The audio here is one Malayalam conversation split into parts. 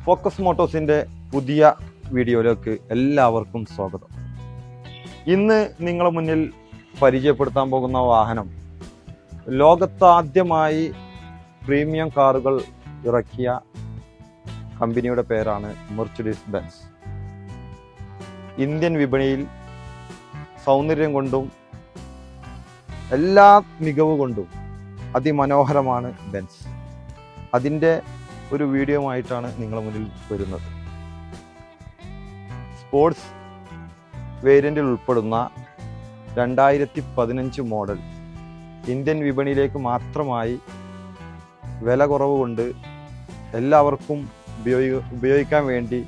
ഫോക്കസ് മോട്ടോഴ്സിൻ്റെ പുതിയ വീഡിയോയിലേക്ക് എല്ലാവർക്കും സ്വാഗതം. ഇന്ന് നിങ്ങളുടെ മുന്നിൽ പരിചയപ്പെടുത്താൻ പോകുന്ന വാഹനം ലോകത്താദ്യമായി പ്രീമിയം കാറുകൾ ഇറക്കിയ കമ്പനിയുടെ പേരാണ് മെർസിഡീസ് ബെൻസ്. ഇന്ത്യൻ വിപണിയിൽ സൗന്ദര്യം കൊണ്ടും എല്ലാ മികവ് കൊണ്ടും അതിമനോഹരമാണ് ബെൻസ്. അതിൻ്റെ ഒരു വീഡിയോ ആയിട്ടാണ് നിങ്ങളുടെ മുന്നിൽ വരുന്നത്. സ്പോർട്സ് വേരിയൻറ്റിൽ ഉൾപ്പെടുന്ന 2015 മോഡൽ ഇന്ത്യൻ വിപണിയിലേക്ക് മാത്രമായി വില കുറവ് കൊണ്ട് എല്ലാവർക്കും ഉപയോഗിക്കാൻ വേണ്ടി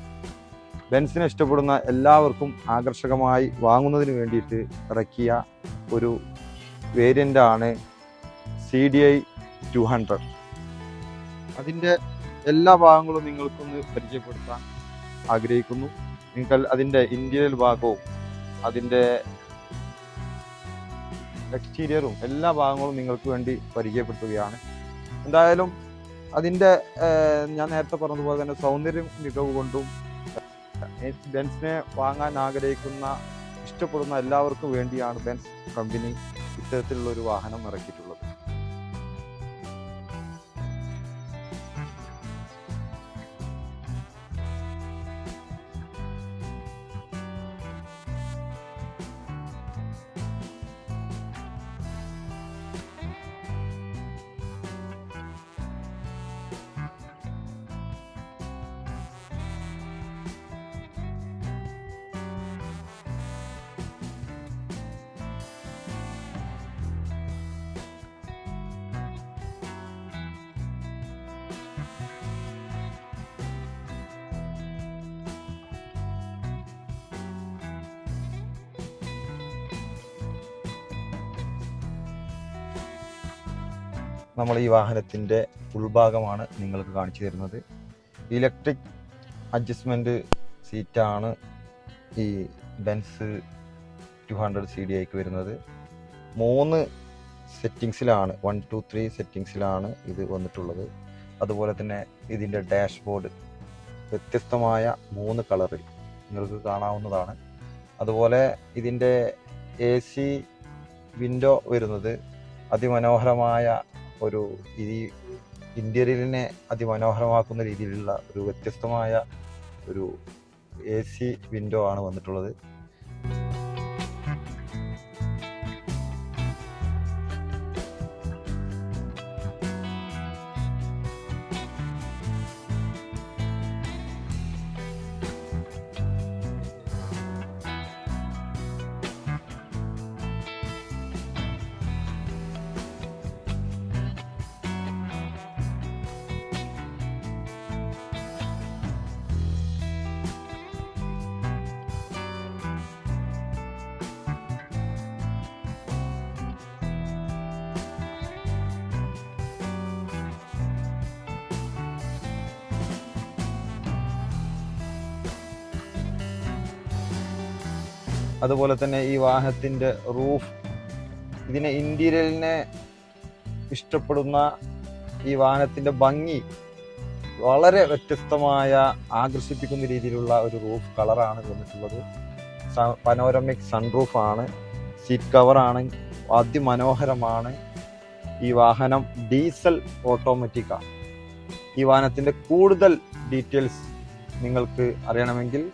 ബെൻസിനെ ഇഷ്ടപ്പെടുന്ന എല്ലാവർക്കും ആകർഷകമായി വാങ്ങുന്നതിന് വേണ്ടിയിട്ട് ഇറക്കിയ ഒരു വേരിയൻ്റാണ് CDI 200. അതിൻ്റെ എല്ലാ ഭാഗങ്ങളും നിങ്ങൾക്കൊന്ന് പരിചയപ്പെടുത്താൻ ആഗ്രഹിക്കുന്നു. നിങ്ങൾ അതിൻ്റെ ഇൻറ്റീരിയൽ ഭാഗവും അതിൻ്റെ എക്സ്റ്റീരിയറും എല്ലാ ഭാഗങ്ങളും നിങ്ങൾക്ക് വേണ്ടി പരിചയപ്പെടുത്തുകയാണ്. എന്തായാലും അതിൻ്റെ ഞാൻ നേരത്തെ പറഞ്ഞതുപോലെ തന്നെ സൗന്ദര്യം മികവ് കൊണ്ടും ബെൻസിനെ വാങ്ങാൻ ആഗ്രഹിക്കുന്ന ഇഷ്ടപ്പെടുന്ന എല്ലാവർക്കും വേണ്ടിയാണ് ബെൻസ് കമ്പനി ഇത്തരത്തിലുള്ളൊരു വാഹനം ഇറക്കിയിട്ടുള്ളത്. നമ്മൾ ഈ വാഹനത്തിൻ്റെ ഉൾഭാഗമാണ് നിങ്ങൾക്ക് കാണിച്ചു തരുന്നത്. ഇലക്ട്രിക് അഡ്ജസ്റ്റ്മെൻറ്റ് സീറ്റാണ് ഈ ബെൻസ് 200 CDIക്ക് വരുന്നത്. 3 സെറ്റിങ്സിലാണ് 1, 2, 3 സെറ്റിങ്സിലാണ് ഇത് വന്നിട്ടുള്ളത്. അതുപോലെ തന്നെ ഇതിൻ്റെ ഡാഷ്ബോർഡ് വ്യത്യസ്തമായ 3 കളറിൽ നിങ്ങൾക്ക് കാണാവുന്നതാണ്. അതുപോലെ ഇതിൻ്റെ AC വിൻഡോ വരുന്നത് അതിമനോഹരമായ ഒരു ഈ ഇന്റീരിയലിനെ അതിമനോഹരമാക്കുന്ന രീതിയിലുള്ള ഒരു വ്യത്യസ്തമായ ഒരു AC വിൻഡോ ആണ് വന്നിട്ടുള്ളത്. അതുപോലെ തന്നെ ഈ വാഹനത്തിൻ്റെ റൂഫ്, ഇതിനെ ഇൻറ്റീരിയലിനെ ഇഷ്ടപ്പെടുന്ന ഈ വാഹനത്തിൻ്റെ ഭംഗി വളരെ വ്യത്യസ്തമായ ആകർഷിപ്പിക്കുന്ന രീതിയിലുള്ള ഒരു റൂഫ് കളറാണ് വന്നിട്ടുള്ളത്. പനോരമിക് സൺറൂഫാണ്. സീറ്റ് കവറാണ് അതിമനോഹരമാണ്. ഈ വാഹനം ഡീസൽ ഓട്ടോമാറ്റിക്കാണ്. ഈ വാഹനത്തിൻ്റെ കൂടുതൽ ഡീറ്റെയിൽസ് നിങ്ങൾക്ക് അറിയണമെങ്കിൽ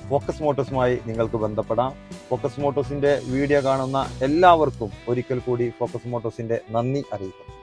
ഫോക്കസ് മോട്ടോഴ്സുമായി നിങ്ങൾക്ക് ബന്ധപ്പെടാം. ഫോക്കസ് മോട്ടോഴ്സിൻ്റെ വീഡിയോ കാണുന്ന എല്ലാവർക്കും ഒരിക്കൽ കൂടി ഫോക്കസ് മോട്ടോഴ്സിൻ്റെ നന്ദി അറിയിക്കുന്നു.